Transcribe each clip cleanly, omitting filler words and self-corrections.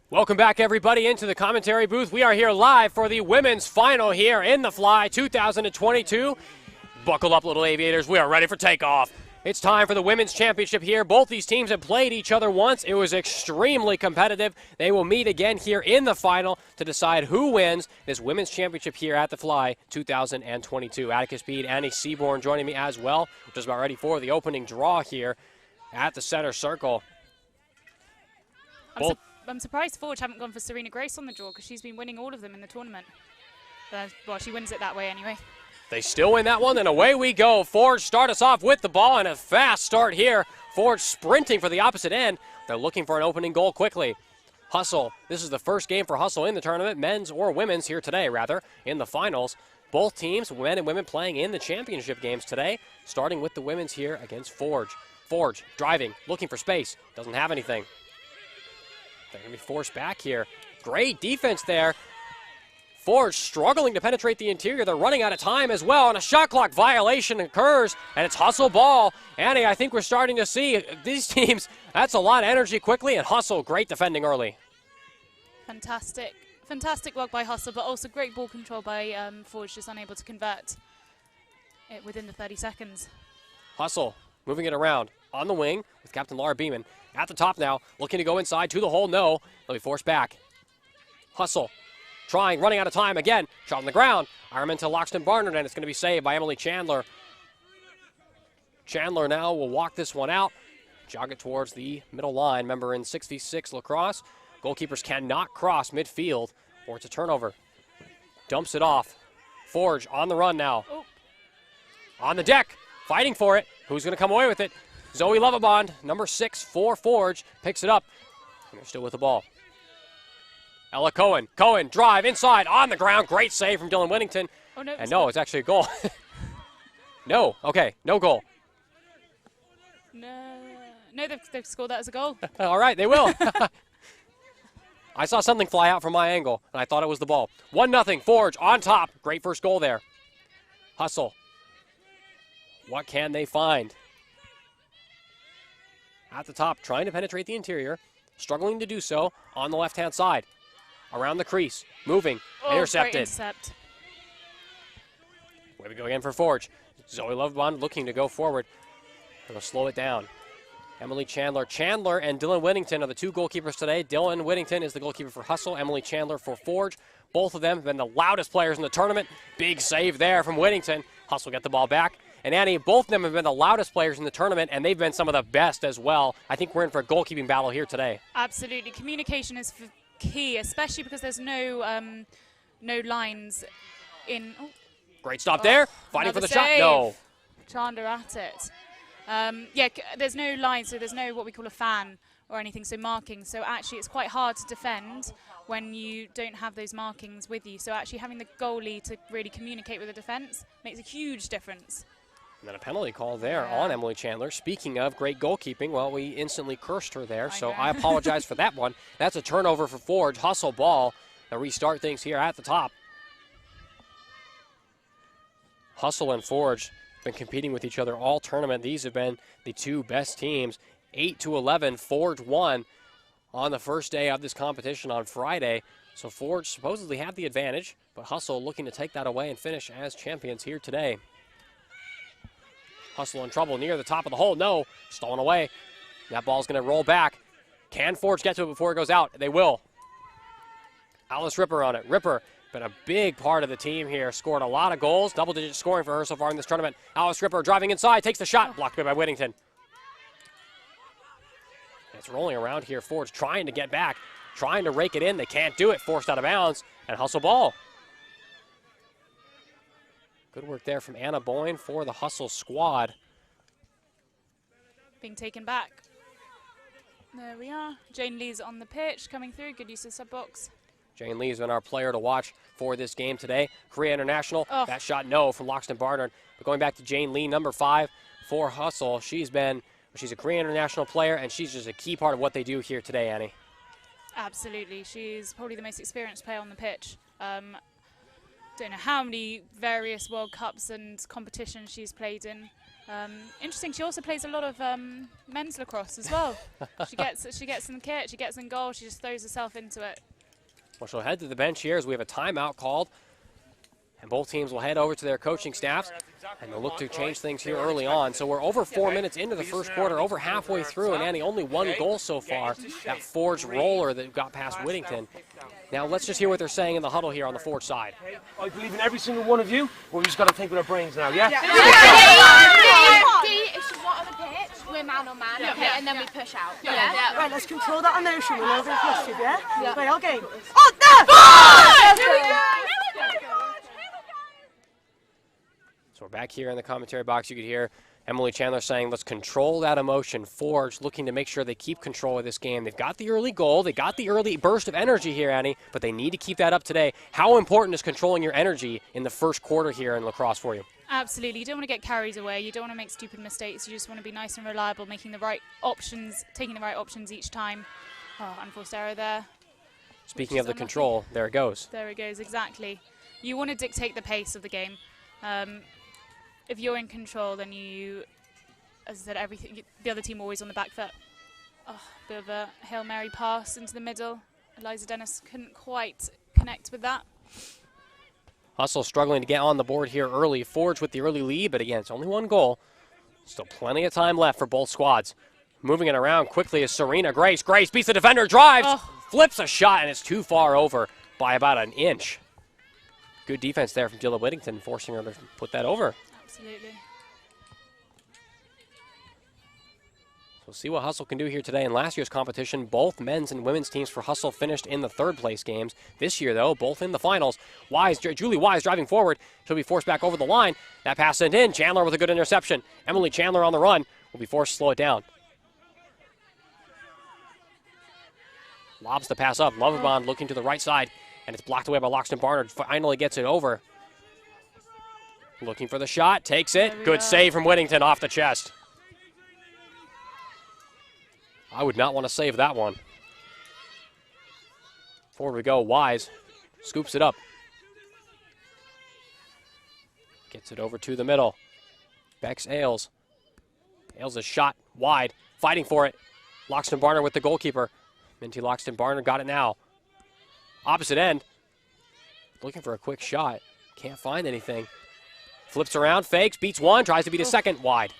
Welcome back, everybody, into the commentary booth. We are here live for the women's final here in the Fly 2022. Buckle up, little aviators. We are ready for takeoff. It's time for the women's championship here. Both these teams have played each other once. It was extremely competitive. They will meet again here in the final to decide who wins this women's championship here at the Fly 2022. Atticus Speed, Annie Seaborn joining me as well. We're just about ready for the opening draw here at the center circle. I'm surprised Forge haven't gone for Serena Grace on the draw because she's been winning all of them in the tournament. Well, she wins it that way anyway. They still win that one, then away we go. Forge start us off with the ball and a fast start here. Forge sprinting for the opposite end. They're looking for an opening goal quickly. Hustle. This is the first game for Hustle in the tournament, men's or women's here today, rather, in the finals. Both teams, men and women, playing in the championship games today, starting with the women's here against Forge. Forge driving, looking for space, doesn't have anything. They're going to be forced back here. Great defense there. Forge struggling to penetrate the interior. They're running out of time as well, and a shot clock violation occurs, and it's Hustle ball. Annie, I think we're starting to see these teams, that's a lot of energy quickly, and Hustle, great defending early. Fantastic. Fantastic work by Hustle, but also great ball control by Forge, just unable to convert it within the 30 seconds. Hustle moving it around on the wing with Captain Laura Beeman. At the top now, looking to go inside to the hole, no. They'll be forced back. Hustle, trying, running out of time again. Shot on the ground. Ironman to Loxton Barnard, and it's going to be saved by Emily Chandler. Chandler now will walk this one out, jog it towards the middle line. Remember, in 6v6 lacrosse, goalkeepers cannot cross midfield, or it's a turnover. Dumps it off. Forge on the run now. Oh. On the deck, fighting for it. Who's going to come away with it? Zoe Lovabond, number 6 for Forge, picks it up. And they're still with the ball. Ella Cohen. Cohen, drive, inside, on the ground. Great save from Dylan Whittington. Oh, no, and no, it's actually a goal. No, okay, no goal. No, they've scored that as a goal. All right, they will. I saw something fly out from my angle, and I thought it was the ball. 1-0, Forge on top. Great first goal there. Hustle. What can they find? At the top, trying to penetrate the interior, struggling to do so on the left-hand side. Around the crease, moving, intercepted. Great intercept. Way we go again for Forge. Zoe Lovebond looking to go forward. They'll slow it down. Emily Chandler. Chandler and Dylan Whittington are the two goalkeepers today. Dylan Whittington is the goalkeeper for Hustle. Emily Chandler for Forge. Both of them have been the loudest players in the tournament. Big save there from Whittington. Hustle get the ball back. And Annie, both of them have been the loudest players in the tournament, and they've been some of the best as well. I think we're in for a goalkeeping battle here today. Absolutely. Communication is key, especially because there's no lines in. Oh. Great stop there. Fighting for the save. shot. No. Chandler at it. Yeah, there's no lines, so there's no what we call a fan or anything, so marking. So actually it's quite hard to defend when you don't have those markings with you. So actually having the goalie to really communicate with the defense makes a huge difference. And then a penalty call there on Emily Chandler. Speaking of great goalkeeping, well, we instantly cursed her there, so I apologize for that one. That's a turnover for Forge. Hustle ball. They'll restart things here at the top. Hustle and Forge have been competing with each other all tournament. These have been the two best teams. 8-11, Forge won on the first day of this competition on Friday. So Forge supposedly had the advantage, but Hustle looking to take that away and finish as champions here today. Hustle in trouble near the top of the hole. No, stolen away. That ball's going to roll back. Can Forge get to it before it goes out? They will. Alice Ripper on it. Ripper, been a big part of the team here. Scored a lot of goals. Double-digit scoring for her so far in this tournament. Alice Ripper driving inside, takes the shot. Blocked by Whittington. It's rolling around here. Forge trying to get back, trying to rake it in. They can't do it. Forced out of bounds. And Hustle ball. Good work there from Anna Boyne for the Hustle squad. Being taken back. There we are. Jane Lee's on the pitch, coming through. Good use of sub-box. Jane Lee has been our player to watch for this game today. Korea International, that shot no from Loxton Barnard. But going back to Jane Lee, number 5 for Hustle. She's a Korea International player, and she's just a key part of what they do here today, Annie. Absolutely. She's probably the most experienced player on the pitch. Don't know how many various World Cups and competitions she's played in. Interesting. She also plays a lot of men's lacrosse as well. she gets in the kit. She gets in goal. She just throws herself into it. Well, she'll head to the bench here as we have a timeout called. And both teams will head over to their coaching staffs, and they'll look to change things here early on. So we're over 4 minutes into the first quarter, over halfway through, and Annie, only one goal so far, that Forge roller that got past Whittington. Now let's just hear what they're saying in the huddle here on the Forge side. I believe in every single one of you, but we just got to think with our brains now, yeah? If she's not on the pitch, we're man on man, okay, and then we push out. Yeah. Right, let's control that emotion. We're not going to flustered, yeah? Right, our game. Oh, there! Here we go! So we're back here in the commentary box. You could hear Emily Chandler saying, let's control that emotion. Forge looking to make sure they keep control of this game. They've got the early goal. They got the early burst of energy here, Annie, but they need to keep that up today. How important is controlling your energy in the first quarter here in lacrosse for you? Absolutely. You don't want to get carried away. You don't want to make stupid mistakes. You just want to be nice and reliable, making the right options, taking the right options each time. Oh, unforced error there. Speaking of the control, there it goes. There it goes, exactly. You want to dictate the pace of the game. If you're in control, then you, as I said, the other team always on the back foot. Oh, bit of a Hail Mary pass into the middle. Eliza Dennis couldn't quite connect with that. Hustle struggling to get on the board here early. Forge with the early lead, but again, it's only one goal. Still plenty of time left for both squads. Moving it around quickly is Serena Grace. Grace beats the defender, drives, flips a shot, and it's too far over by about an inch. Good defense there from Jilla Whittington, forcing her to put that over. Absolutely. We'll see what Hustle can do here today. In last year's competition, both men's and women's teams for Hustle finished in the third place games. This year, though, both in the finals. Julie Wise driving forward. She'll be forced back over the line. That pass sent in. Chandler with a good interception. Emily Chandler on the run will be forced to slow it down. Lobs the pass up. Loverbond looking to the right side, and it's blocked away by Loxton Barnard. Finally gets it over. Looking for the shot, takes it. Good save from Whittington off the chest. I would not want to save that one. Forward we go. Wise scoops it up. Gets it over to the middle. Bex Ailes. Ailes' shot wide. Fighting for it. Loxton Barnard with the goalkeeper. Minty Loxton Barnard got it now. Opposite end. Looking for a quick shot. Can't find anything. Flips around, fakes, beats one, tries to beat a second, wide.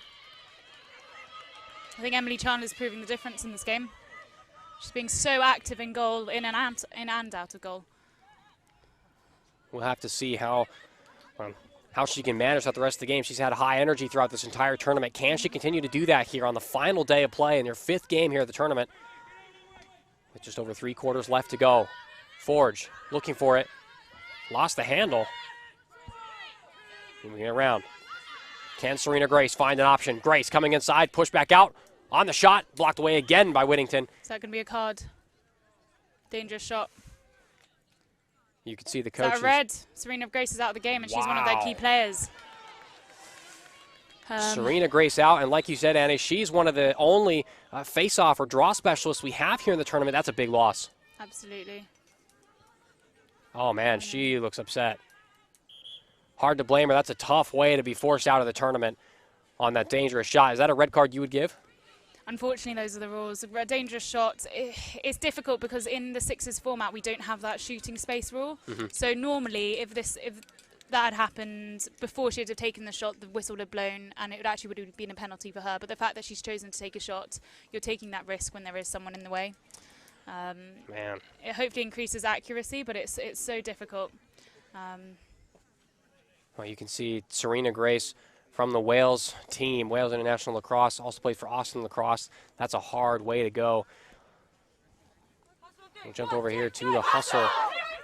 I think Emily Chandler's proving the difference in this game. She's being so active in goal, in and out of goal. We'll have to see how she can manage that the rest of the game. She's had high energy throughout this entire tournament. Can she continue to do that here on the final day of play in their fifth game here at the tournament? With just over 3 quarters left to go. Forge looking for it. Lost the handle. Moving it around. Can Serena Grace find an option? Grace coming inside, push back out. On the shot, blocked away again by Whittington. Is that going to be a card? Dangerous shot. You can see the coaches. Is that red? Serena Grace is out of the game, and she's one of their key players. Serena Grace out, and like you said, Annie, she's one of the only face-off or draw specialists we have here in the tournament. That's a big loss. Absolutely. Oh, man, she looks upset. Hard to blame her. That's a tough way to be forced out of the tournament on that dangerous shot. Is that a red card you would give? Unfortunately, those are the rules. A dangerous shot, it's difficult because in the sixes format, we don't have that shooting space rule. So normally, if that had happened before she had taken the shot, the whistle would have blown, and it actually would have been a penalty for her. But the fact that she's chosen to take a shot, you're taking that risk when there is someone in the way. Man. It hopefully increases accuracy, but it's so difficult. Well, you can see Serena Grace from the Wales team, Wales International Lacrosse, also played for Austin Lacrosse. That's a hard way to go. We'll jump over here to the Hustle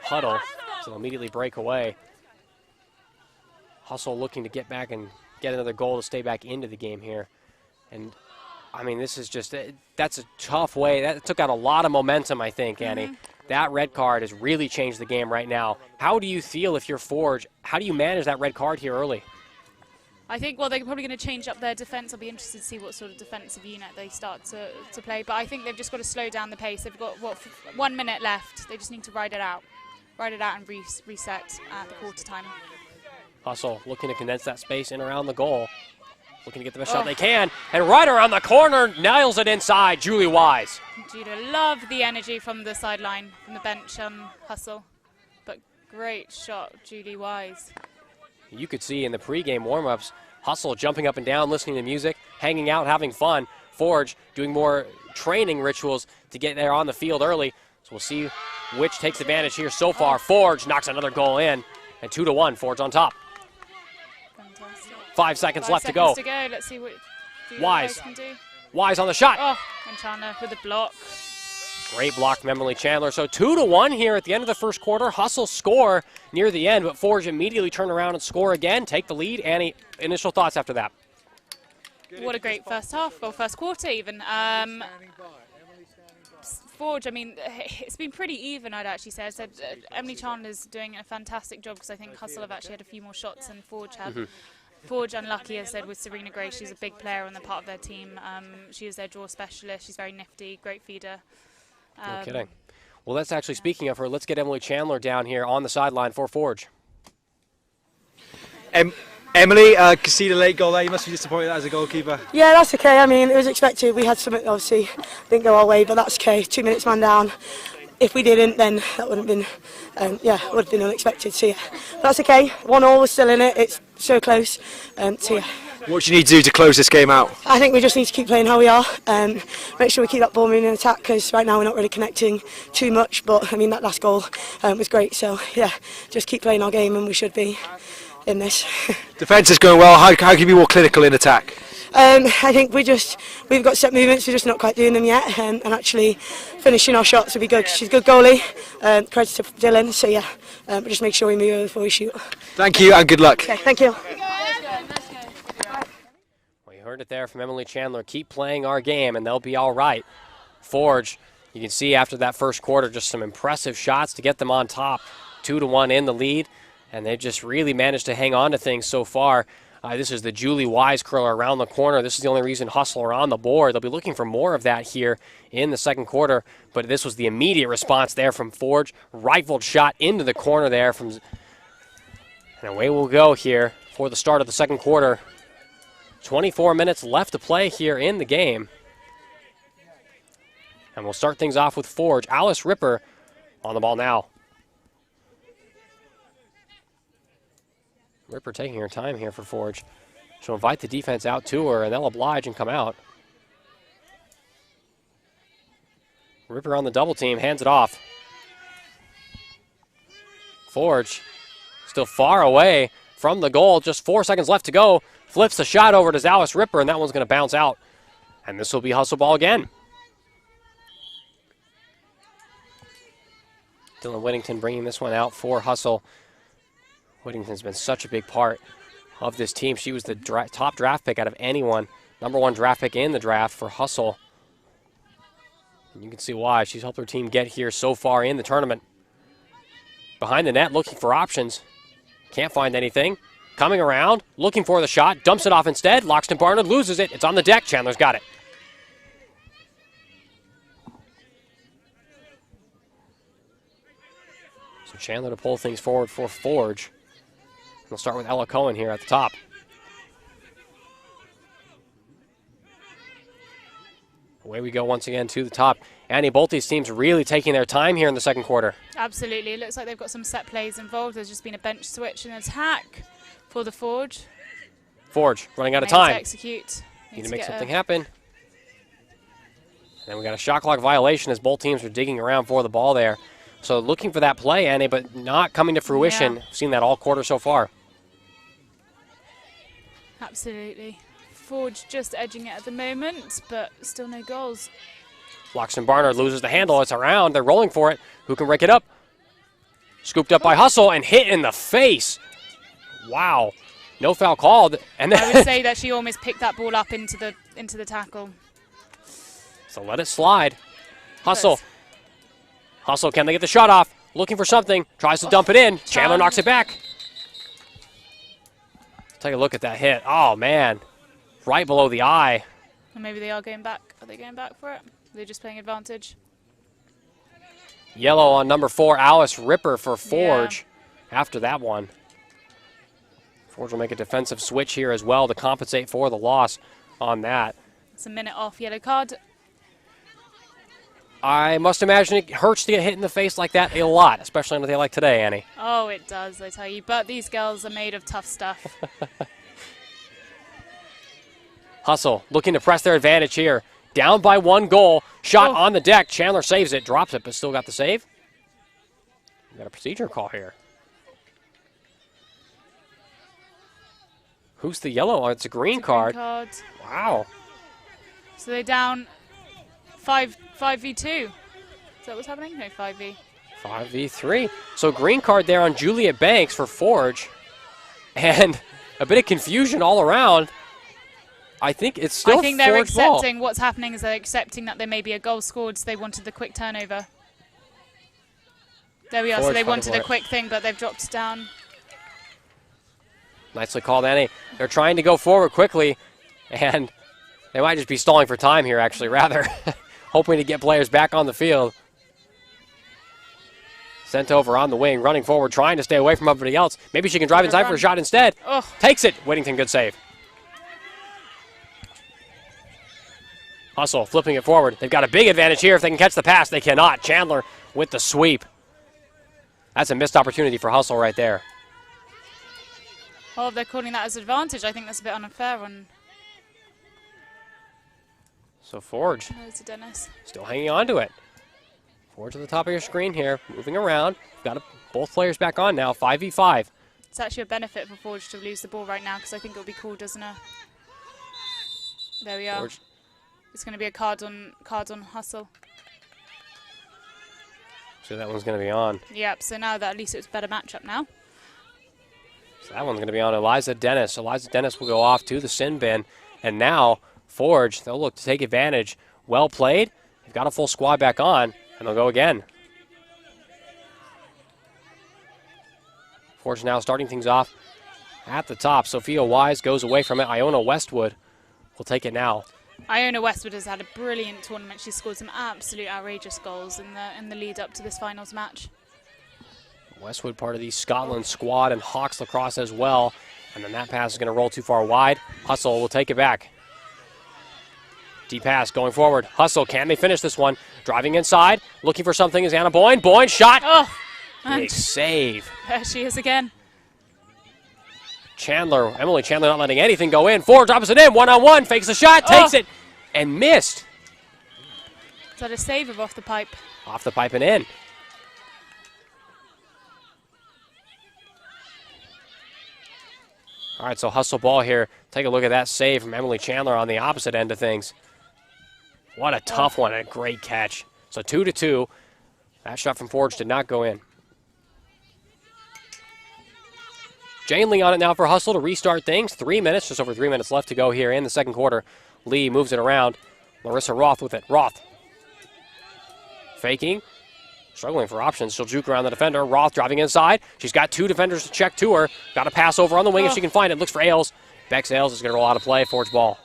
huddle, so they'll immediately break away. Hustle looking to get back and get another goal to stay back into the game here. And, I mean, this is just, that's a tough way. That took out a lot of momentum, I think, Annie. That red card has really changed the game right now. How do you feel if you're Forge? How do you manage that red card here early? I think, well, they're probably going to change up their defence. I'll be interested to see what sort of defensive unit they start to play. But I think they've just got to slow down the pace. They've got, 1 minute left. They just need to ride it out. Ride it out and reset at the quarter time. Hustle looking to condense that space in around the goal. looking to get the best shot they can. And right around the corner, nails it inside, Julie Wise. Judah, love the energy from the sideline, from the bench on Hustle. But great shot, Julie Wise. You could see in the pregame warm-ups, Hustle jumping up and down, listening to music, hanging out, having fun. Forge doing more training rituals to get there on the field early. So we'll see which takes advantage here so far. Forge knocks another goal in, and 2-1, Forge on top. Fantastic. 5 seconds left to go. go. Let's see what Wise. can do. Wise on the shot. Oh, and Chandler with the block. Great block from Emily Chandler. So 2-1 here at the end of the first quarter. Hustle score near the end, but Forge immediately turn around and score again, take the lead. Annie, initial thoughts after that? What a great first half, or first quarter even. Forge, I mean, it's been pretty even, I'd actually say. I said Emily Chandler's doing a fantastic job because I think Hustle have actually had a few more shots than Forge had. Forge unlucky, as I said, with Serena Gray. She's a big player on the part of their team. She is their draw specialist. She's very nifty, great feeder. No kidding. Well, that's actually, speaking of her, let's get Emily Chandler down here on the sideline for Forge. Emily, conceded a late goal there. You must be disappointed as a goalkeeper. Yeah, that's okay. I mean, it was expected. We had something, obviously, didn't go our way, but that's okay. 2 minutes man down. If we didn't, then that would have been, would have been unexpected. So yeah, that's okay. 1-1, we're still in it. It's so close. So yeah. What do you need to do to close this game out? I think we just need to keep playing how we are. Make sure we keep that ball moving in attack, because right now we're not really connecting too much. But I mean, that last goal was great. So yeah, just keep playing our game, and we should be in this. Defence is going well. How can you be more clinical in attack? I think we've got set movements, we're just not quite doing them yet, and actually finishing our shots would be good. She's a good goalie, credit to Dylan, so yeah, but just make sure we move before we shoot. Thank you and good luck. Okay, thank you. Well, you heard it there from Emily Chandler. Keep playing our game and they'll be all right. Forge, you can see after that first quarter, just some impressive shots to get them on top. 2-1 in the lead, and they've just really managed to hang on to things so far. This is the Julie Wise curler around the corner. This is the only reason Hustle are on the board. They'll be looking for more of that here in the second quarter, but this was the immediate response there from Forge. Rifled shot into the corner there, and away we'll go here for the start of the second quarter. 24 minutes left to play here in the game. And we'll start things off with Forge. Alice Ripper on the ball now. Ripper taking her time here for Forge. She'll invite the defense out to her, and they'll oblige and come out. Ripper on the double team, hands it off. Forge still far away from the goal, just 4 seconds left to go. Flips the shot over to Alice Ripper, and that one's going to bounce out. And this will be Hustle ball again. Dylan Whittington bringing this one out for Hustle. Whittington's been such a big part of this team. She was the top draft pick out of anyone. #1 draft pick in the draft for Hustle. And you can see why. She's helped her team get here so far in the tournament. Behind the net, looking for options. Can't find anything. Coming around, looking for the shot. Dumps it off instead. Loxton Barnard loses it. It's on the deck. Chandler's got it. So Chandler to pull things forward for Forge. We'll start with Ella Cohen here at the top. Away we go once again to the top. Annie, both these teams really taking their time here in the second quarter. Absolutely. It looks like they've got some set plays involved. There's just been a bench switch and attack for the Forge. Forge running out of time. To execute. Need to make something happen. And then we got a shot clock violation as both teams are digging around for the ball there. So looking for that play, Annie, but not coming to fruition. Yeah. We've seen that all quarter so far. Absolutely. Forge just edging it at the moment, but still no goals. Loxton Barnard loses the handle. It's around. They're rolling for it. Who can rake it up? Scooped up by Hustle and hit in the face. Wow. No foul called. And then I would say that she almost picked that ball up into the tackle. So let it slide. Hustle. Hustle, can they get the shot off? Looking for something. Tries to dump it in. Chandler knocks it back. Take a look at that hit. Oh, man. Right below the eye. And maybe they are going back. Are they going back for it? Are they just playing advantage? Yellow on #4, Alice Ripper for Forge after that one. Forge will make a defensive switch here as well to compensate for the loss on that. It's a minute off, yellow card. I must imagine it hurts to get hit in the face like that a lot, especially on a day like today, Annie. Oh, it does, I tell you. But these girls are made of tough stuff. Hustle looking to press their advantage here. Down by 1 goal. Shot on the deck. Chandler saves it, drops it, but still got the save. We got a procedure call here. Who's the yellow? Oh, it's a green card. Wow. So they're down 5v2. Is that what's happening? No, 5v. 5v3. So green card there on Juliet Banks for Forge. And a bit of confusion all around. I think it's still I think they're Forge ball. accepting what's happening is they're accepting that there may be a goal scored, so they wanted the quick turnover. There we are. Forge So they fighting wanted for a it. quick thing, but they've dropped down. Nicely called, Annie. They're trying to go forward quickly, and they might just be stalling for time here, actually, rather. Hoping to get players back on the field. Sent over on the wing, running forward, trying to stay away from everybody else. Maybe she can drive inside for a shot instead. Ugh. Takes it. Whittington, good save. Hustle, flipping it forward. They've got a big advantage here if they can catch the pass. They cannot. Chandler with the sweep. That's a missed opportunity for Hustle right there. Oh, if they're calling that as advantage, I think that's a bit unfair on So Forge Dennis. still hanging on to it. Forge at the top of your screen here, moving around. Got both players back on now, 5v5. It's actually a benefit for Forge to lose the ball right now because I think it'll be called, doesn't it? There we are. Forge. It's going to be a cards on Hustle. So that one's going to be on. Yep. So now that at least it's a better matchup now. So that one's going to be on Eliza Dennis. Eliza Dennis will go off to the sin bin. And now Forge, they'll look to take advantage. Well played. They've got a full squad back on, and they'll go again. Forge now starting things off at the top. Sophia Wise goes away from it. Iona Westwood will take it now. Iona Westwood has had a brilliant tournament. She's scored some absolute outrageous goals in the lead up to this finals match. Westwood part of the Scotland squad and Hawks lacrosse as well. And then that pass is going to roll too far wide. Hustle will take it back. Deep pass going forward. Hustle, can they finish this one? Driving inside, looking for something is Anna Boyne. Boyne shot. Oh, Big save. there she is again. Emily Chandler not letting anything go in. Forge opposite in, one-on-one, fakes the shot, takes it, and missed. Is that a save of off the pipe? Off the pipe and in. All right, so hustle ball here. Take a look at that save from Emily Chandler on the opposite end of things. What a tough one and a great catch. So 2-2. That shot from Forge did not go in. Jane Lee on it now for Hustle to restart things. 3 minutes, just over 3 minutes left to go here in the second quarter. Lee moves it around. Larissa Roth with it. Roth faking. Struggling for options. She'll juke around the defender. Roth driving inside. She's got 2 defenders to check to her. Got a pass over on the wing if she can find it. Looks for Ailes. Bex Ailes is going to roll out of play. Forge ball.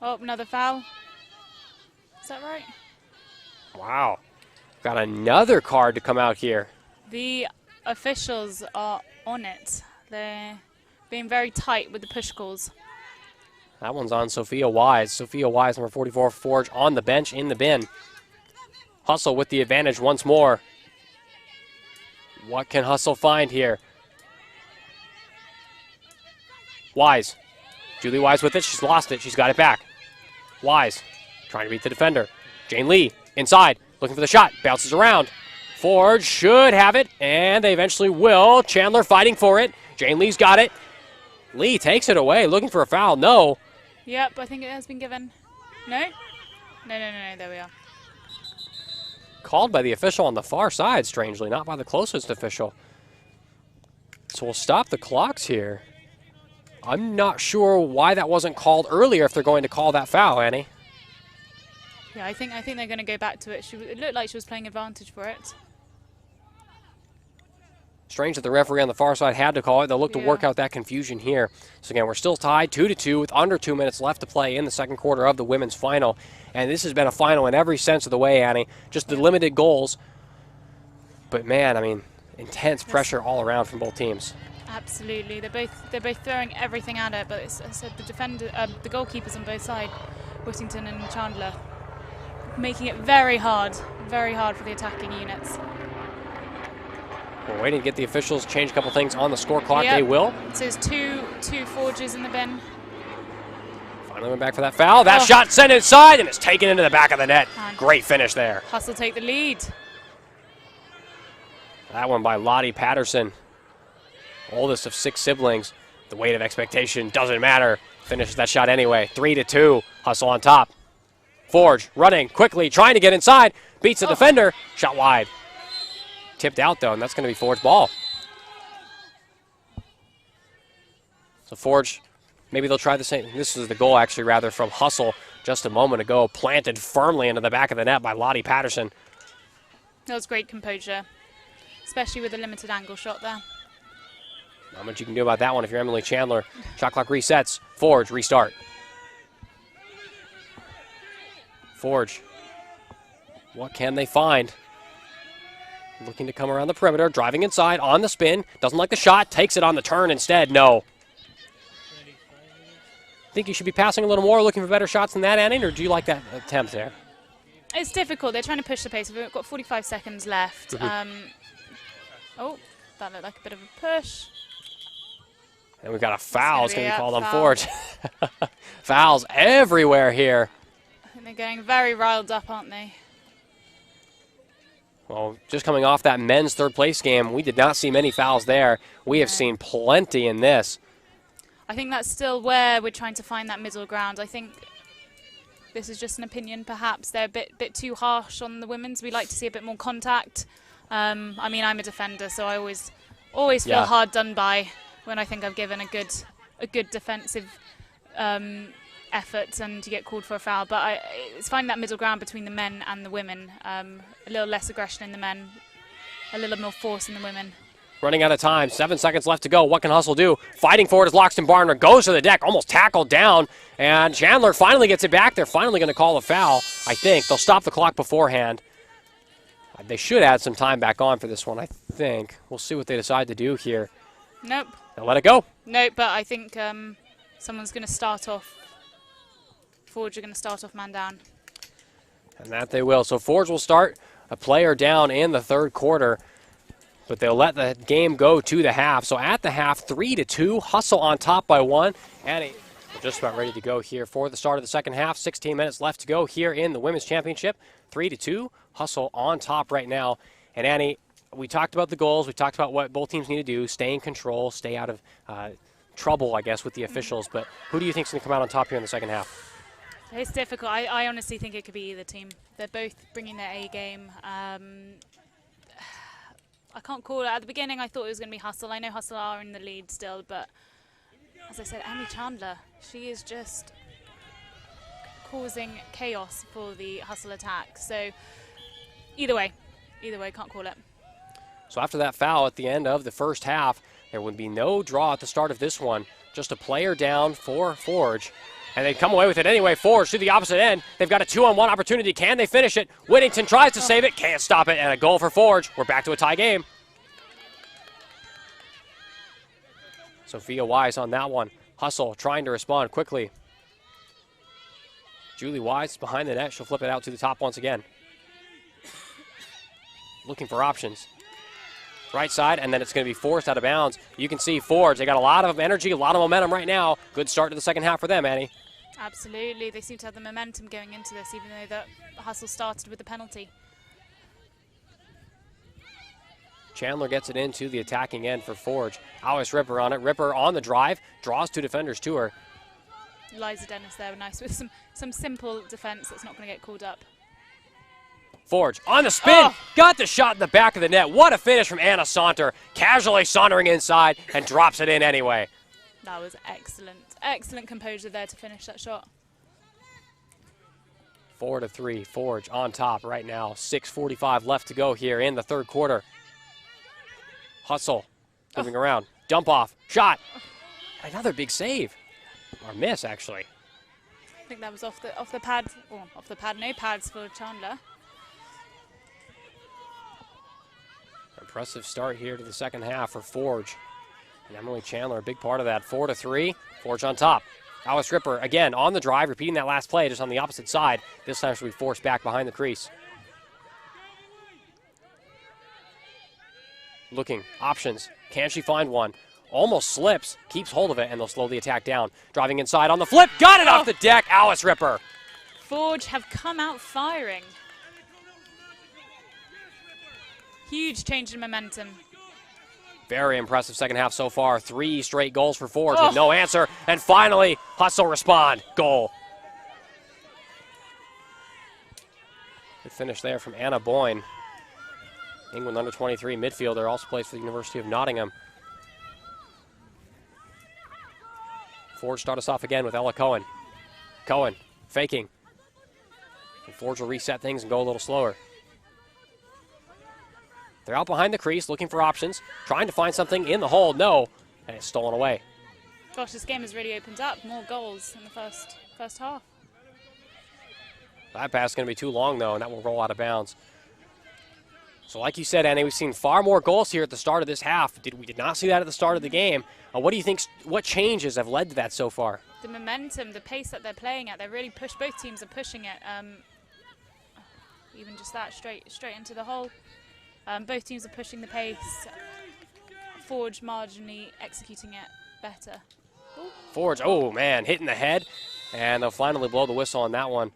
Oh, another foul. Is that right? Wow. Got another card to come out here. The officials are on it. They're being very tight with the push calls. That one's on Sophia Wise. Sophia Wise, number 44 for Forge, on the bench in the bin. Hustle with the advantage once more. What can Hustle find here? Wise. Julie Wise with it. She's lost it. She's got it back. Wise trying to beat the defender. Jane Lee inside, looking for the shot. Bounces around. Forge should have it, and they eventually will. Chandler fighting for it. Jane Lee's got it. Lee takes it away, looking for a foul. No. Yep, I think it has been given. No? No, there we are. Called by the official on the far side, strangely, not by the closest official. So we'll stop the clocks here. I'm not sure why that wasn't called earlier if they're going to call that foul, Annie. Yeah, I think they're going to go back to it. It looked like she was playing advantage for it. Strange that the referee on the far side had to call it. They'll look to work out that confusion here. So again, we're still tied 2-2 with under 2 minutes left to play in the second quarter of the women's final. And this has been a final in every sense of the way, Annie. Just the limited goals. But man, I mean, intense pressure all around from both teams. Absolutely, they're both throwing everything at it, but as I said, the goalkeepers on both sides, Whittington and Chandler, making it very hard for the attacking units. We're waiting to get the officials to change a couple things on the score clock. Yep. They will. So there's two Forges in the bin. Finally went back for that foul. That shot sent inside, and it's taken into the back of the net. And great finish there. Hustle take the lead. That one by Lottie Patterson. Oldest of 6 siblings. The weight of expectation doesn't matter. Finishes that shot anyway. 3-2. Hustle on top. Forge running quickly, trying to get inside. Beats the defender. Shot wide. Tipped out, though, and that's going to be Forge ball. So Forge, maybe they'll try the same. This is the goal, actually, rather, from Hustle just a moment ago. Planted firmly into the back of the net by Lottie Patterson. That was great composure, especially with a limited angle shot there. Not much you can do about that one if you're Emily Chandler. Shot clock resets. Forge, restart. Forge. What can they find? Looking to come around the perimeter, driving inside, on the spin. Doesn't like the shot, takes it on the turn instead. No. Think you should be passing a little more, looking for better shots than that, Annie, or do you like that attempt there? It's difficult. They're trying to push the pace. We've got 45 seconds left. Oh, that looked like a bit of a push. And we've got a foul. It's going to be called on foul. Forge. Fouls everywhere here. I think they're getting very riled up, aren't they? Well, just coming off that men's third place game, we did not see many fouls there. We have seen plenty in this. I think that's still where we're trying to find that middle ground. I think this is just an opinion, perhaps. They're a bit too harsh on the women's. We like to see a bit more contact. I mean, I'm a defender, so I always feel hard done by when I think I've given a good defensive effort and you get called for a foul. But it's finding that middle ground between the men and the women. A little less aggression in the men, a little more force in the women. Running out of time, 7 seconds left to go. What can Hustle do? Fighting forward is Loxton Barner, goes to the deck, almost tackled down, and Chandler finally gets it back. They're finally going to call a foul, I think. They'll stop the clock beforehand. They should add some time back on for this one, I think. We'll see what they decide to do here. Nope. They'll let it go. Nope, but I think someone's going to start off. Forge are going to start off man down. And that they will. So Forge will start a player down in the third quarter, but they'll let the game go to the half. So at the half, 3-2, Hustle on top by 1. Annie, we're just about ready to go here for the start of the second half. 16 minutes left to go here in the Women's Championship. 3-2, Hustle on top right now. And Annie, we talked about the goals. We talked about what both teams need to do, stay in control, stay out of trouble, I guess, with the officials. But who do you think is going to come out on top here in the second half? It's difficult. I honestly think it could be either team. They're both bringing their A game. I can't call it. At the beginning, I thought it was going to be Hustle. I know Hustle are in the lead still, but as I said, Emily Chandler, she is just causing chaos for the Hustle attack. So either way, can't call it. So after that foul at the end of the first half, there would be no draw at the start of this one. Just a player down for Forge. And they come away with it anyway. Forge to the opposite end. They've got a 2-on-1 opportunity. Can they finish it? Whittington tries to save it. Can't stop it. And a goal for Forge. We're back to a tie game. Sophia Wise on that one. Hustle trying to respond quickly. Julie Wise behind the net. She'll flip it out to the top once again. Looking for options. Right side, and then it's going to be forced out of bounds. You can see Forge. They got a lot of energy, a lot of momentum right now. Good start to the second half for them, Annie. Absolutely. They seem to have the momentum going into this, even though the Hustle started with the penalty. Chandler gets it into the attacking end for Forge. Alice Ripper on it. Ripper on the drive. Draws 2 defenders to her. Liza Dennis there, nice with some simple defense that's not going to get called up. Forge on the spin. Got the shot in the back of the net. What a finish from Anna Saunter. Casually sauntering inside and drops it in anyway. That was excellent. Excellent composure there to finish that shot. 4-3. Forge on top right now. 6:45 left to go here in the third quarter. Hustle. Moving around. Dump off. Shot. Another big save. Or miss, actually. I think that was off the pad. Oh, off the pad. No pads for Chandler. Impressive start here to the second half for Forge. And Emily Chandler, a big part of that. 4-3, Forge on top. Alice Ripper, again, on the drive, repeating that last play, just on the opposite side. This time she'll be forced back behind the crease. Looking, options. Can she find one? Almost slips, keeps hold of it, and they'll slow the attack down. Driving inside on the flip, got it off the deck, Alice Ripper. Forge have come out firing. Huge change in momentum. Very impressive second half so far. 3 straight goals for Forge with no answer. And finally, Hustle respond. Goal. Good finish there from Anna Boyne. England under-23 midfielder, also plays for the University of Nottingham. Forge start us off again with Ella Cohen. Cohen faking. And Forge will reset things and go a little slower. They're out behind the crease looking for options, trying to find something in the hole. No, and it's stolen away. Gosh, this game has really opened up. More goals in the first half. That pass is going to be too long, though, and that will roll out of bounds. So like you said, Annie, we've seen far more goals here at the start of this half. We did not see that at the start of the game. What do you think, what changes have led to that so far? The momentum, the pace that they're playing at, they're really both teams are pushing it. Even just that, straight into the hole. Both teams are pushing the pace. Forge marginally executing it better. Ooh. Forge, oh man, hitting the head. And they'll finally blow the whistle on that one.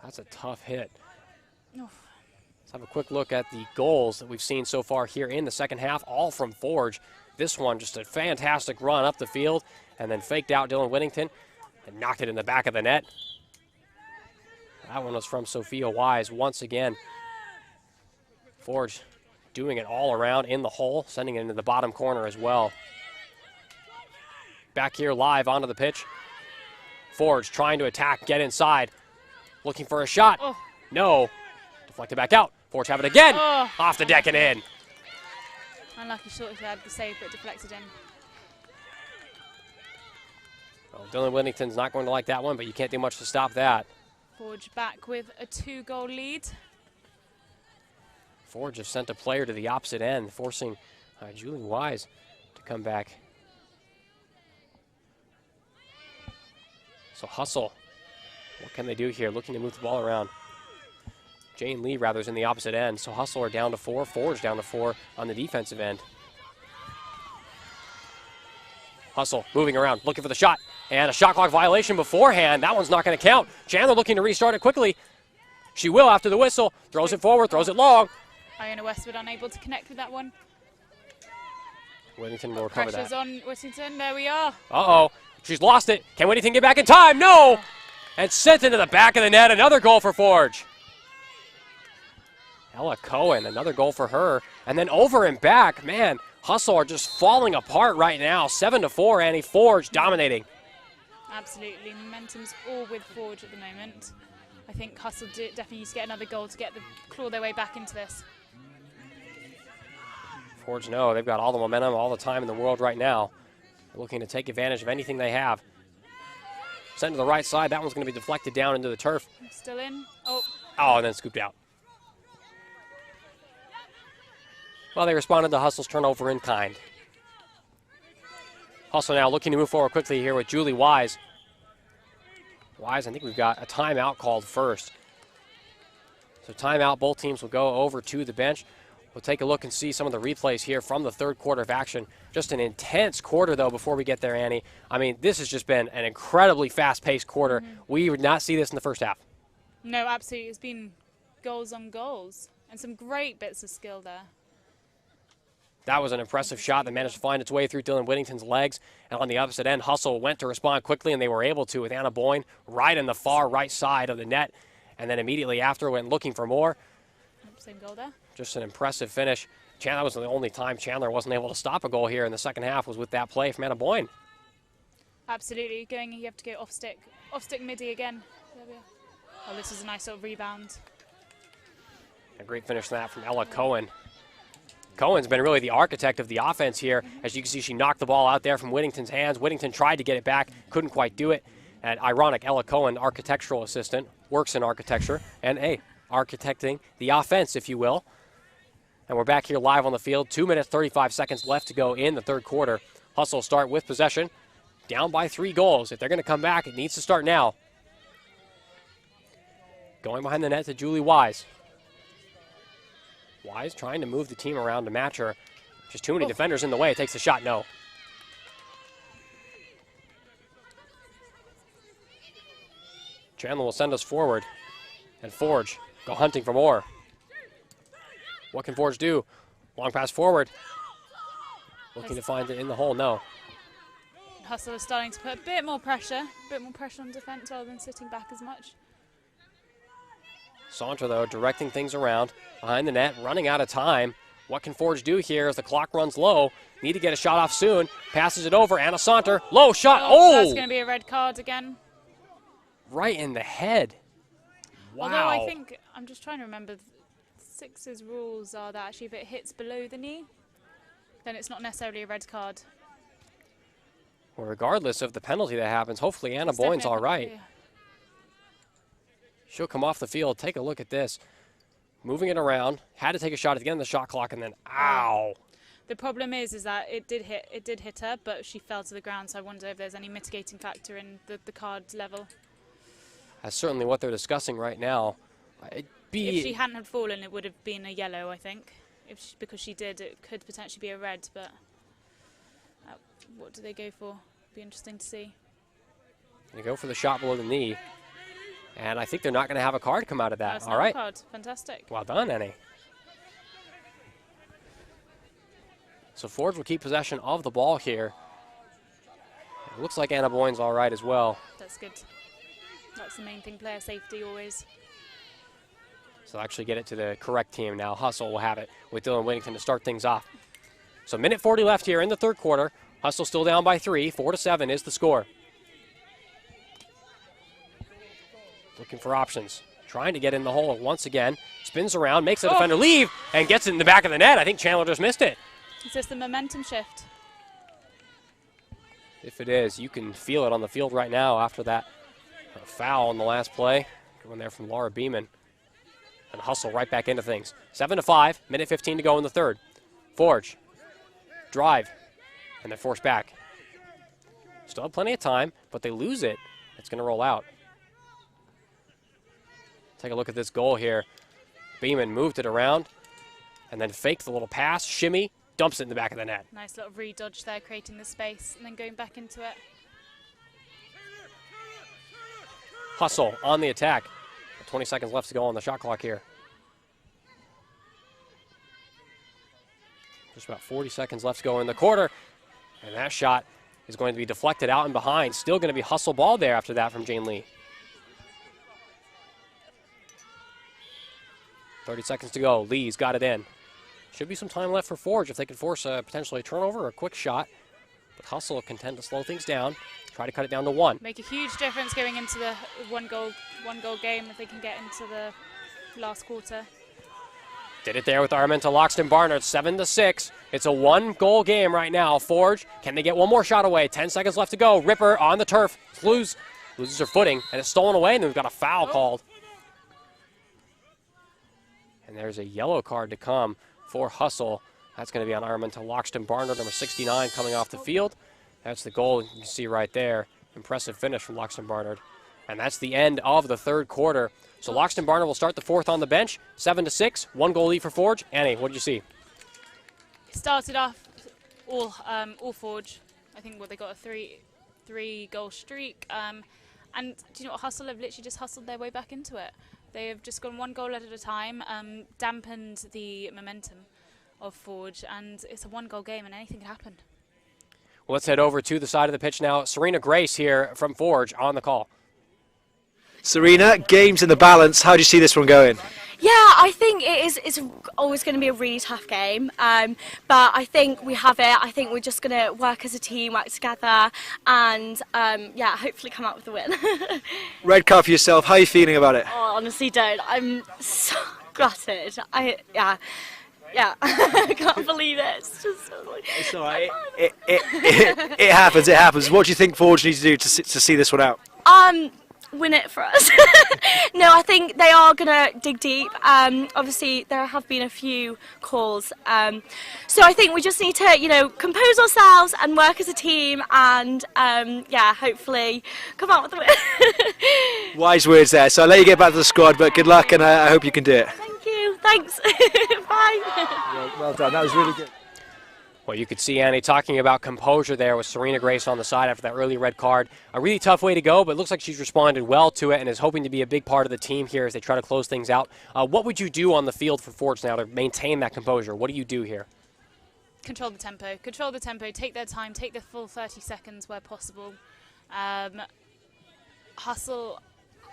That's a tough hit. Oof. Let's have a quick look at the goals that we've seen so far here in the second half, all from Forge. This one, just a fantastic run up the field, and then faked out Dylan Whittington and knocked it in the back of the net. That one was from Sophia Wise once again. Forge doing it all around in the hole, sending it into the bottom corner as well. Back here live onto the pitch. Forge trying to attack, get inside, looking for a shot. Oh. No, deflected back out. Forge have it again, off the deck and in. Unlucky short if they had the save, but deflected in. Well, Dylan Whittington's not going to like that one, but you can't do much to stop that. Forge back with a 2-goal lead. Forge have sent a player to the opposite end, forcing Julie Wise to come back. So Hustle, what can they do here? Looking to move the ball around. Jane Lee, rather, is in the opposite end. So Hustle are down to 4, Forge down to 4 on the defensive end. Hustle moving around, looking for the shot. And a shot clock violation beforehand. That one's not going to count. Chandler looking to restart it quickly. She will after the whistle. Throws it forward, throws it long. Iona Westwood unable to connect with that one. Whittington will recover that. Pressure's on Whittington. There we are. Uh-oh. She's lost it. Can Whittington get back in time? No! And sent into the back of the net. Another goal for Forge. Ella Cohen, another goal for her. And then over and back, man, Hustle are just falling apart right now. 7-4, Annie. Forge dominating. Absolutely. Momentum's all with Forge at the moment. I think Hustle definitely needs to get another goal to claw their way back into this. Forge know they've got all the momentum, all the time in the world right now. They're looking to take advantage of anything they have. Sent to the right side. That one's going to be deflected down into the turf. Still in. Oh, and then scooped out. Well, they responded to Hustle's turnover in kind. Hustle now looking to move forward quickly here with Julie Wise. Wise, I think we've got a timeout called first. So timeout, both teams will go over to the bench. We'll take a look and see some of the replays here from the third quarter of action. Just an intense quarter, though, before we get there, Annie. I mean, this has just been an incredibly fast-paced quarter. We would not see this in the first half. No, absolutely. It's been goals on goals and some great bits of skill there. That was an impressive shot that managed to find its way through Dylan Whittington's legs. And on the opposite end, Hustle went to respond quickly, and they were able to with Anna Boyne right in the far right side of the net. And then immediately after went looking for more. Same goal there. Just an impressive finish. That was the only time Chandler wasn't able to stop a goal here in the second half was with that play from Anna Boyne. Absolutely. You have to go off stick midi again. There we are. Oh, this is a nice sort of rebound. A great finish from that from Ella Cohen. Cohen's been really the architect of the offense here. As you can see, she knocked the ball out there from Whittington's hands. Whittington tried to get it back, couldn't quite do it. And ironic, Ella Cohen, architectural assistant, works in architecture, and architecting the offense, if you will. And we're back here live on the field. 2 minutes, 35 seconds left to go in the third quarter. Hustle start with possession. Down by 3 goals. If they're going to come back, it needs to start now. Going behind the net to Julie Wise. Wise trying to move the team around to match her. Just too many defenders in the way. Takes the shot, no. Chandler will send us forward. And Forge go hunting for more. What can Forge do? Long pass forward. Looking to find it in the hole, no. Hustle is starting to put a bit more pressure on defence rather than sitting back as much. Saunter, though, directing things around behind the net, running out of time. What can Forge do here as the clock runs low? Need to get a shot off soon. Passes it over. Anna Saunter. Low shot. Oh! That's going to be a red card again. Right in the head. Wow. Although I think, I'm just trying to remember, Six's rules are that actually if it hits below the knee, then it's not necessarily a red card. Well, regardless of the penalty that happens, hopefully Anna It's Boyne's definitely all right. She'll come off the field. Take a look at this. Moving it around. Had to take a shot at the end of the shot clock, and then ow. The problem is that it did hit her, but she fell to the ground. So I wonder if there's any mitigating factor in the card level. That's certainly what they're discussing right now. If she hadn't had fallen, it would have been a yellow, I think. Because she did, it could potentially be a red. But what do they go for? Be interesting to see. They go for the shot below the knee. And I think they're not going to have a card come out of that. That's all right. card. Fantastic. Well done, Annie. So Forge will keep possession of the ball here. It looks like Anna Boyne's all right as well. That's good. That's the main thing, player safety always. So actually get it to the correct team now. Hustle will have it with Dylan Whittington to start things off. So minute 40 left here in the third quarter. Hustle still down by 3. 4-7 is the score. Looking for options. Trying to get in the hole once again. Spins around, makes the defender leave, and gets it in the back of the net. I think Chandler just missed it. Is this the momentum shift? If it is, you can feel it on the field right now after that foul on the last play. Going there from Laura Beeman. And Hustle right back into things. 7-5, minute 15 to go in the third. Forge. Drive. And they're forced back. Still have plenty of time, but they lose it. It's going to roll out. Take a look at this goal here. Beeman moved it around and then faked the little pass, shimmy, dumps it in the back of the net. Nice little re-dodge there, creating the space and then going back into it. Hustle on the attack. 20 seconds left to go on the shot clock here. Just about 40 seconds left to go in the quarter. And that shot is going to be deflected out and behind. Still going to be Hustle ball there after that from Jane Lee. 30 seconds to go. Lee's got it in. Should be some time left for Forge if they can force a potentially a turnover or a quick shot. But Hustle can tend to slow things down. Try to cut it down to 1. Make a huge difference going into the one goal game if they can get into the last quarter. Did it there with Armenta Loxton Barnard, 7-6. It's a 1-goal game right now. Forge, can they get one more shot away? 10 seconds left to go. Ripper on the turf. Loses her footing, and it's stolen away, and we've got a foul called. And there's a yellow card to come for Hustle. That's going to be on Armenta Loxton Barnard, number 69, coming off the field. That's the goal you can see right there. Impressive finish from Loxton Barnard. And that's the end of the third quarter. So Loxton Barnard will start the fourth on the bench, 7-6, 1-goal lead for Forge. Annie, what did you see? Started off all Forge. I think they got a three-goal streak. And do you know what? Hustle have literally just hustled their way back into it. They have just gone 1 goal at a time, dampened the momentum of Forge, and it's a 1-goal game, and anything can happen. Well, let's head over to the side of the pitch now. Serena Grace here from Forge on the call. Serena, game's in the balance. How do you see this one going? Yeah, I think it's always going to be a really tough game, but I think we have it. I think we're just going to work as a team, work together, and yeah, hopefully come out with a win. Red card for yourself. How are you feeling about it? Oh, honestly, don't. I'm so gutted. Yeah, I can't believe it. It's just It's all right. It happens. It happens. What do you think Forge needs to do to see this one out? win it for us. No, I think they are going to dig deep. Obviously, there have been a few calls. So I think we just need to, you know, compose ourselves and work as a team and, yeah, hopefully come out with the win. Wise words there. So I'll let you get back to the squad, but good luck and I hope you can do it. Thank you. Thanks. Bye. Well done. That was really good. Well, you could see Annie talking about composure there with Serena Grace on the side after that early red card. A really tough way to go, but it looks like she's responded well to it and is hoping to be a big part of the team here as they try to close things out. What would you do on the field for Forge now to maintain that composure? What do you do here? Control the tempo, take their time, take the full 30 seconds where possible. Hustle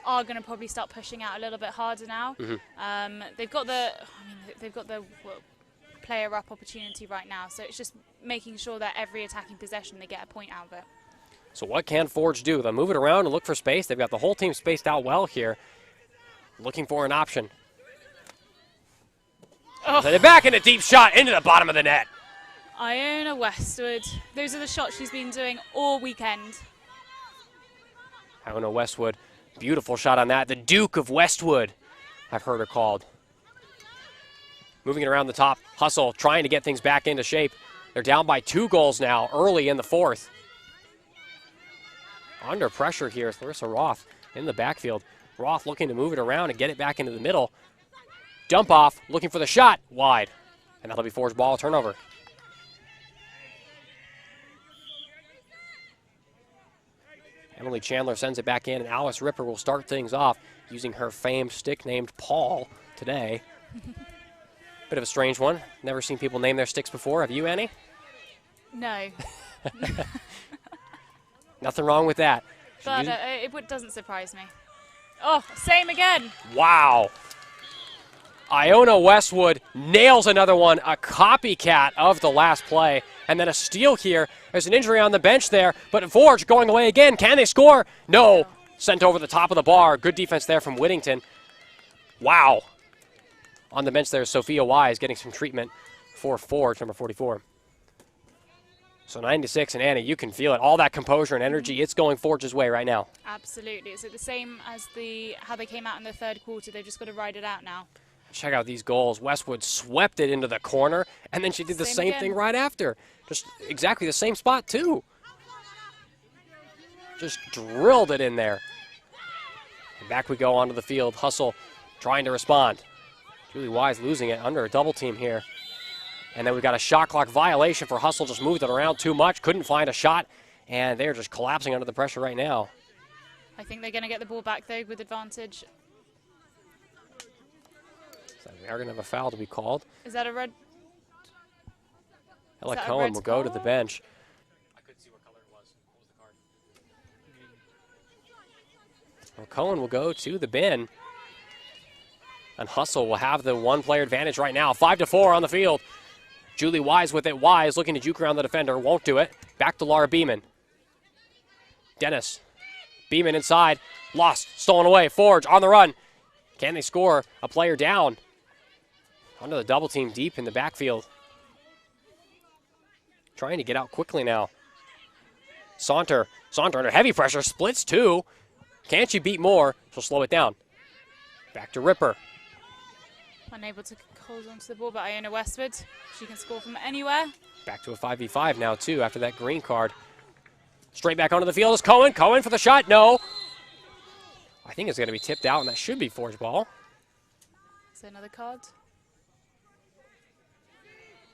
are going to probably start pushing out a little bit harder now. They've got the player up opportunity right now, so it's just making sure that every attacking possession they get a point out of it. So what can Forge do? They'll move it around and look for space. They've got the whole team spaced out well here, looking for an option. Send it back in a deep shot into the bottom of the net. Iona Westwood, those are the shots she's been doing all weekend. Iona Westwood, beautiful shot on that. The Duke of Westwood, I've heard her called. Moving it around the top, Hustle trying to get things back into shape. They're down by 2 goals now, early in the 4th. Under pressure here is Larissa Roth in the backfield. Roth looking to move it around and get it back into the middle. Dump off, looking for the shot, wide. And that'll be Forge ball, turnover. Emily Chandler sends it back in, and Alice Ripper will start things off using her famed stick named Paul today. Bit of a strange one. Never seen people name their sticks before. Have you, Annie? No. Nothing wrong with that. But it doesn't surprise me. Oh, same again. Wow. Iona Westwood nails another one, a copycat of the last play. And then a steal here. There's an injury on the bench there, but Forge going away again. Can they score? No. Sent over the top of the bar. Good defense there from Whittington. Wow. On the bench there is Sophia Wise getting some treatment for Forge, number 44. So 9-6, and Annie, you can feel it. All that composure and energy, it's going Forge's way right now. Absolutely. So the same as how they came out in the 3rd quarter. They've just got to ride it out now. Check out these goals. Westwood swept it into the corner, and then she did the same thing right after. Just exactly the same spot, too. Just drilled it in there. And back we go onto the field. Hustle trying to respond. Julie Wise losing it under a double team here. And then we've got a shot clock violation for Hustle. Just moved it around too much. Couldn't find a shot. And they're just collapsing under the pressure right now. I think they're going to get the ball back, though, with advantage. So we are going to have a foul to be called. Is that a red? Ella Cohen will go to the bench. I couldn't see what color it was. What was the card? Well, Cohen will go to the bin. And Hustle will have the one-player advantage right now. 5-4 on the field. Julie Wise with it. Wise looking to juke around the defender. Won't do it. Back to Laura Beeman. Dennis. Beeman inside. Lost. Stolen away. Forge on the run. Can they score? A player down. Under the double team deep in the backfield. Trying to get out quickly now. Saunter. Saunter under heavy pressure. Splits 2. Can't she beat more? She'll slow it down. Back to Ripper. Unable to hold onto the ball, but Iona Westwood, she can score from anywhere. Back to a 5v5 now, too, after that green card. Straight back onto the field is Cohen. Cohen for the shot. No. I think it's going to be tipped out, and that should be Forge ball. Is there another card?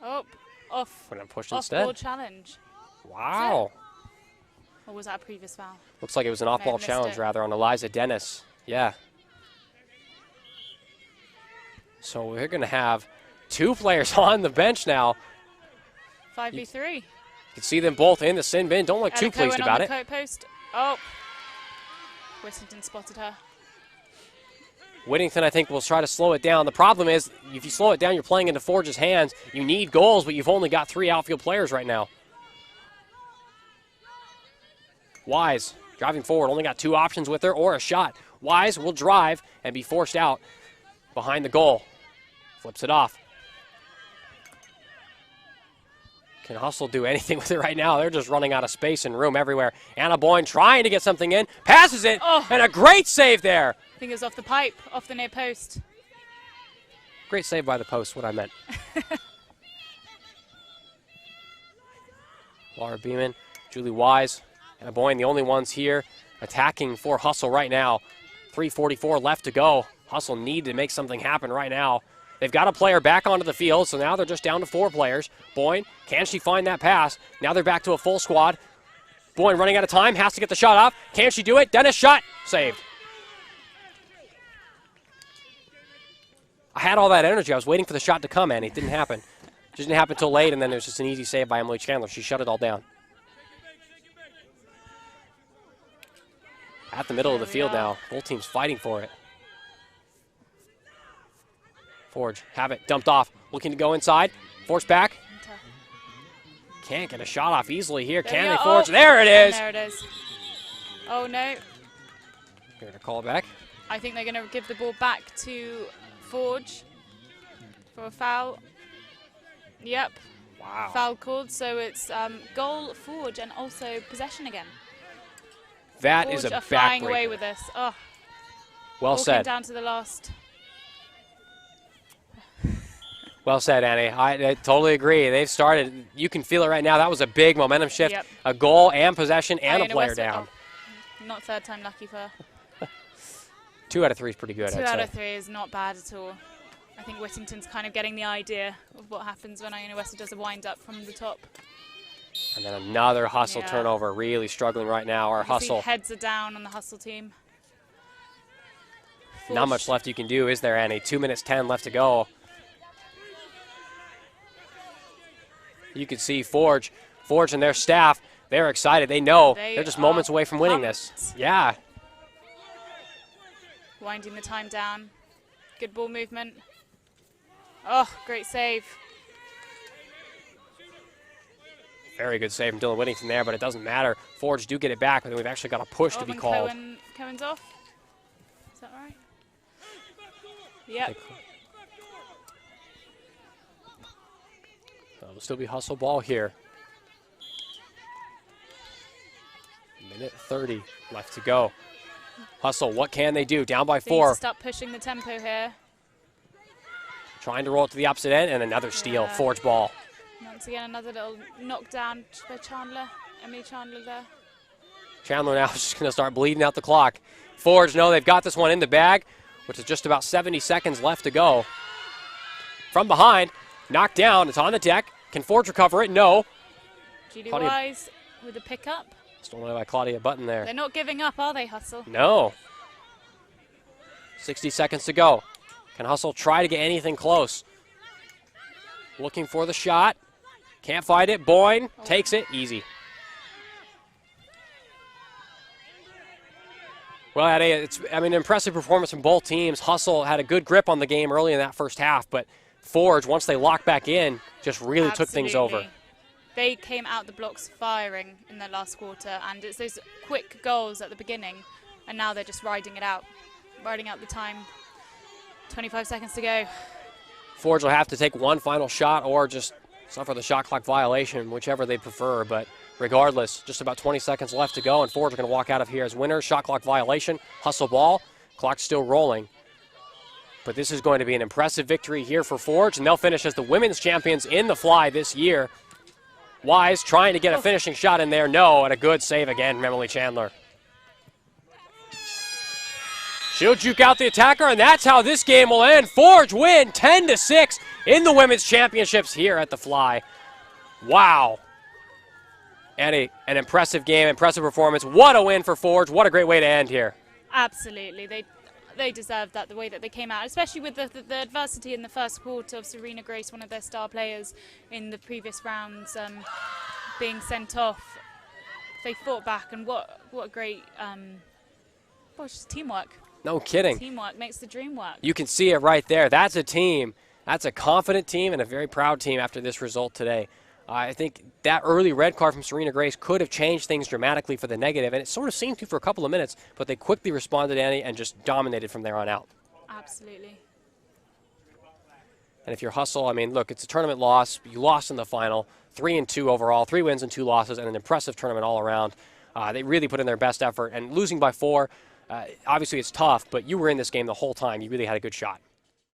Oh, off. We're going to push off instead. Ball challenge. Wow. Or was that a previous foul? Looks like it was an off-ball challenge, rather, on Eliza Dennis. Yeah. So we're going to have 2 players on the bench now. 5v3. You can see them both in the sin bin. Don't look too pleased about it. Post. Oh. Whittington spotted her. Whittington, I think, will try to slow it down. The problem is, if you slow it down, you're playing into Forge's hands. You need goals, but you've only got 3 outfield players right now. Wise driving forward. Only got 2 options with her or a shot. Wise will drive and be forced out behind the goal. Flips it off. Can Hustle do anything with it right now? They're just running out of space and room everywhere. Anna Boyne trying to get something in, passes it, and a great save there. I think it was off the pipe, off the near post. Great save by the post, what I meant. Laura Beeman, Julie Wise, Anna Boyne, the only ones here attacking for Hustle right now. 3:44 left to go. Hustle need to make something happen right now. They've got a player back onto the field, so now they're just down to 4 players. Boyne, can she find that pass? Now they're back to a full squad. Boyne running out of time, has to get the shot off. Can she do it? Dennis shot, saved. I had all that energy. I was waiting for the shot to come, and it didn't happen. It didn't happen until late, and then it was just an easy save by Emily Chandler. She shut it all down. At the middle of the field now. Both teams fighting for it. Forge, have it dumped off. Looking to go inside. Force back. Can't get a shot off easily here. Can they, Forge? There it is. There it is. Oh, no. They're going to call it back. I think they're going to give the ball back to Forge for a foul. Yep. Wow. Foul called, so it's goal, Forge, and also possession again. That Forge is a are flying away backbreaker. with this. Oh, Well walking said. down to the last. Well said, Annie. I totally agree. They've started. You can feel it right now. That was a big momentum shift. Yep. A goal and possession and a Iona player West- down. Not third time lucky for her. 2 out of 3 is pretty good, 2 I'd out say. of 3 is not bad at all. I think Whittington's kind of getting the idea of what happens when Iona West does a wind up from the top. And then another Hustle Yeah. turnover. Really struggling right now. Our Obviously, Hustle. heads are down on the Hustle team. Not much left you can do, is there, Annie? 2 minutes 10 left to go. You can see Forge and their staff, they're excited. They know they're just moments away from winning this. pumped. Yeah. Winding the time down. Good ball movement. Oh, great save. Very good save from Dylan Whittington there, but it doesn't matter. Forge do get it back, but then we've actually got a push to be and called. Cohen's off. Is that right? Yep. It'll still be Hustle ball here. Minute 30 left to go. Hustle, what can they do? Down by They need 4. to start pushing the tempo here. Trying to roll it to the opposite end, and another steal. Yeah. Forge ball. Once again, another little knockdown by Chandler. Emily Chandler there. Chandler now is just going to start bleeding out the clock. Forge know they've got this one in the bag, which is just about 70 seconds left to go. From behind, knocked down. It's on the deck. Can Forge recover it? No. Julie Claudia- Wise with a pickup. Stolen by Claudia Button there. They're not giving up, are they, Hustle? No. 60 seconds to go. Can Hustle try to get anything close? Looking for the shot. Can't find it. Boyne takes it. Easy. Well, it's an impressive performance from both teams. Hustle had a good grip on the game early in that first half, but Forge, once they locked back in, just really took things over. Absolutely. They came out the blocks firing in their last quarter, and it's those quick goals at the beginning, and now they're just riding out the time. 25 seconds to go. Forge will have to take one final shot or just suffer the shot clock violation, whichever they prefer. But regardless, just about 20 seconds left to go, and Forge are going to walk out of here as winners. Shot clock violation, Hustle ball, clock still rolling. But this is going to be an impressive victory here for Forge, and they'll finish as the women's champions in the fly this year. Wise trying to get a finishing shot in there. No, and a good save again from Emily Chandler. She'll juke out the attacker, and that's how this game will end. Forge win 10-6 in the women's championships here at the Fly. Wow. And an impressive game, impressive performance. What a win for Forge. What a great way to end here. Absolutely. They deserved that, the way that they came out, especially with the adversity in the first quarter of Serena Grace, one of their star players in the previous rounds, being sent off. They fought back, and what a great it's just teamwork. No kidding. Teamwork makes the dream work. You can see it right there. That's a team. That's a confident team and a very proud team after this result today. I think that early red card from Serena Grace could have changed things dramatically for the negative, and it sort of seemed to for a couple of minutes, but they quickly responded, Annie, and just dominated from there on out. Absolutely. And if you're Hustle, I mean, look, it's a tournament loss. You lost in the final, 3-2 overall, 3 wins and 2 losses, and an impressive tournament all around. They really put in their best effort, and losing by 4, obviously it's tough, but you were in this game the whole time. You really had a good shot.